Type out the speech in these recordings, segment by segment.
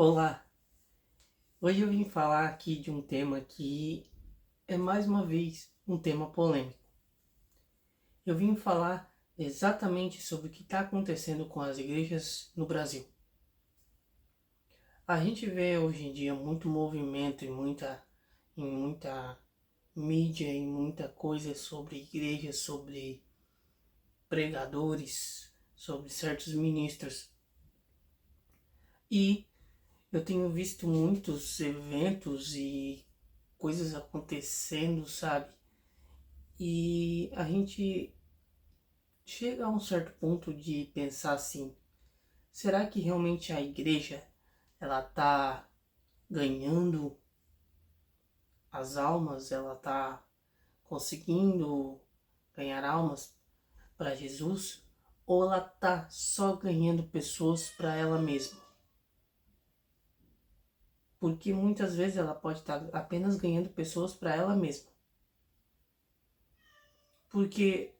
Olá, hoje eu vim falar aqui de um tema que é mais uma vez um tema polêmico. Eu vim falar exatamente sobre o que está acontecendo com as igrejas no Brasil. A gente vê hoje em dia muito movimento em muita mídia, em muita coisa sobre igrejas, sobre pregadores, sobre certos ministros. E eu tenho visto muitos eventos e coisas acontecendo, sabe? E a gente chega a um certo ponto de pensar assim, será que realmente a igreja ela tá ganhando as almas, ela tá conseguindo ganhar almas para Jesus ou ela tá só ganhando pessoas para ela mesma? Porque muitas vezes ela pode estar apenas ganhando pessoas para ela mesma. Porque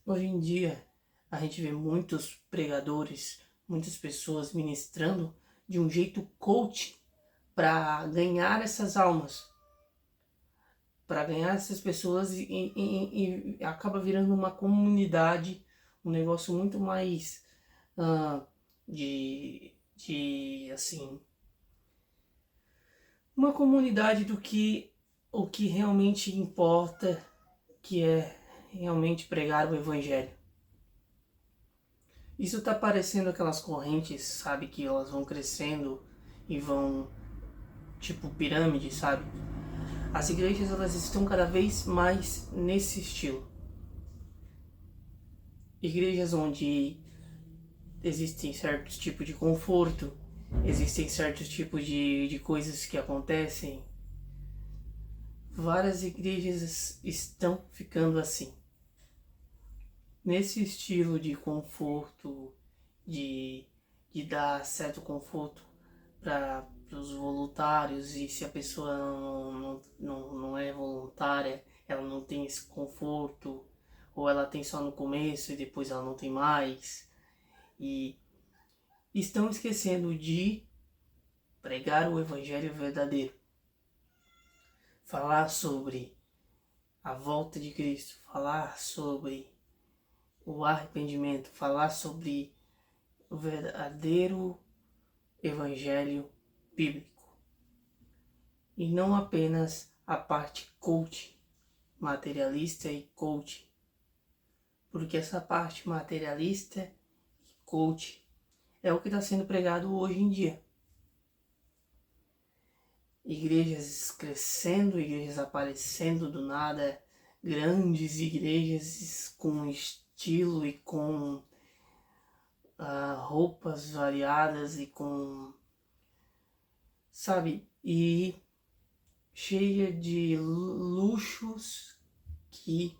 hoje em dia a gente vê muitos pregadores, muitas pessoas ministrando de um jeito coach para ganhar essas almas, para ganhar essas pessoas e acaba virando uma comunidade, um negócio muito mais de assim, uma comunidade do que o que realmente importa, que é realmente pregar o evangelho. Isso tá parecendo aquelas correntes, sabe, que elas vão crescendo e vão tipo pirâmide, sabe? As igrejas elas estão cada vez mais nesse estilo. Igrejas onde existem certos tipos de conforto, existem certos tipos de coisas que acontecem. Várias igrejas estão ficando assim. Nesse estilo de conforto, de, de dar certo conforto para os voluntários, e se a pessoa não é voluntária, ela não tem esse conforto, ou ela tem só no começo e depois ela não tem mais. E estão esquecendo de pregar o evangelho verdadeiro, falar sobre a volta de Cristo, falar sobre o arrependimento, falar sobre o verdadeiro evangelho bíblico e não apenas a parte coach, materialista e coach, porque essa parte materialista e coach é o que está sendo pregado hoje em dia. Igrejas crescendo, igrejas aparecendo do nada, grandes igrejas com estilo e com roupas variadas e com, sabe, e cheia de luxos que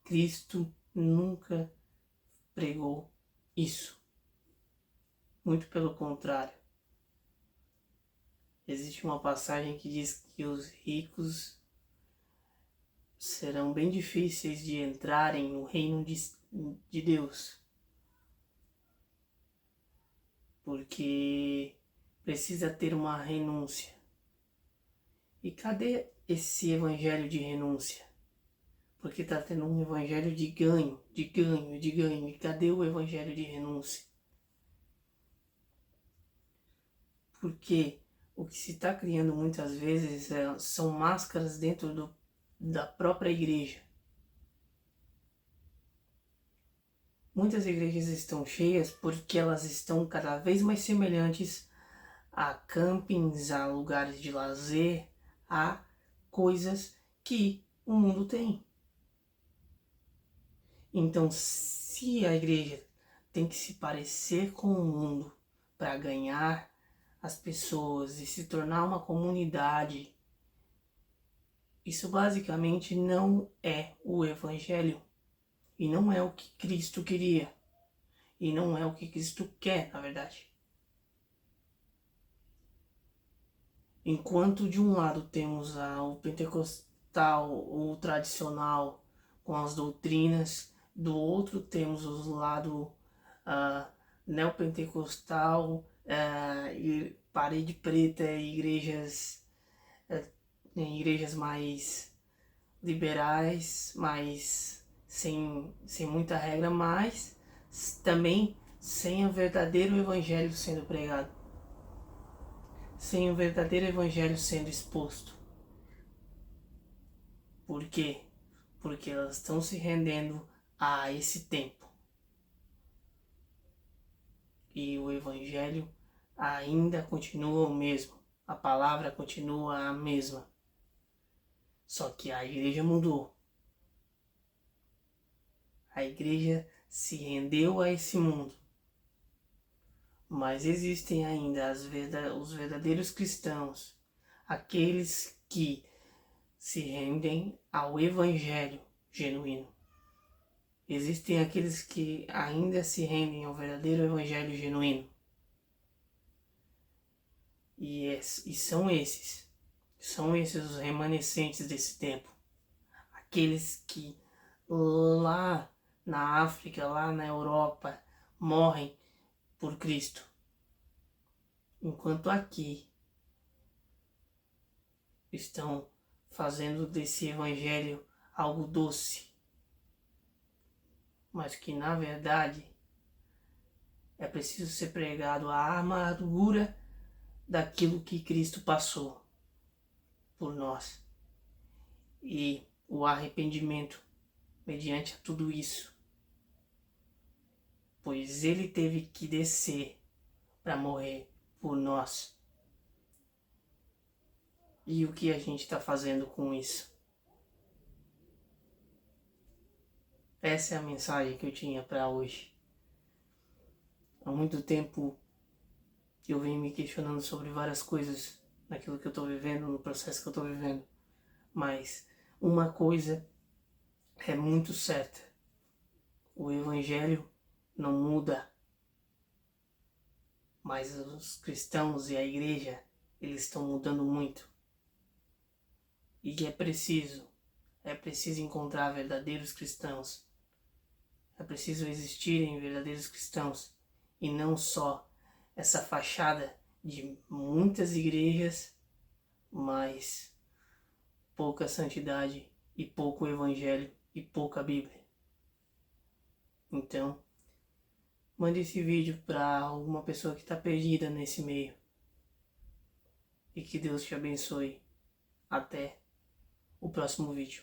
Cristo nunca pregou isso. Muito pelo contrário. Existe uma passagem que diz que os ricos serão bem difíceis de entrarem no reino de Deus. Porque precisa ter uma renúncia. E cadê esse evangelho de renúncia? Porque está tendo um evangelho de ganho, de ganho, de ganho. E cadê o evangelho de renúncia? Porque o que se está criando muitas vezes são máscaras dentro da própria igreja. Muitas igrejas estão cheias porque elas estão cada vez mais semelhantes a campings, a lugares de lazer, a coisas que o mundo tem. Então, se a igreja tem que se parecer com o mundo para ganhar as pessoas e se tornar uma comunidade, isso basicamente não é o evangelho. E não é o que Cristo queria. E não é o que Cristo quer, na verdade. Enquanto de um lado temos o pentecostal, o tradicional, com as doutrinas, do outro temos o lado neopentecostal, parede preta, igrejas mais liberais, mais sem muita regra, mas também sem o verdadeiro evangelho sendo pregado, sem o verdadeiro evangelho sendo exposto. Por quê? Porque elas estão se rendendo a esse tempo. E o evangelho ainda continua o mesmo. A palavra continua a mesma. Só que a igreja mudou. A igreja se rendeu a esse mundo. Mas existem ainda os verdadeiros cristãos, aqueles que se rendem ao evangelho genuíno. Existem aqueles que ainda se rendem ao verdadeiro evangelho genuíno. E são esses os remanescentes desse tempo. Aqueles que lá na África, lá na Europa, morrem por Cristo. Enquanto aqui estão fazendo desse evangelho algo doce, mas que na verdade é preciso ser pregado a amargura daquilo que Cristo passou por nós e o arrependimento mediante a tudo isso, pois ele teve que descer para morrer por nós. E o que a gente está fazendo com isso? Essa é a mensagem que eu tinha para hoje. Há muito tempo eu venho me questionando sobre várias coisas naquilo que eu estou vivendo, no processo que eu estou vivendo. Mas uma coisa é muito certa: o evangelho não muda, mas os cristãos e a igreja, eles estão mudando muito. E é preciso encontrar verdadeiros cristãos. É preciso existirem verdadeiros cristãos e não só essa fachada de muitas igrejas, mas pouca santidade e pouco evangelho e pouca Bíblia. Então, mande esse vídeo para alguma pessoa que está perdida nesse meio. E que Deus te abençoe. Até o próximo vídeo.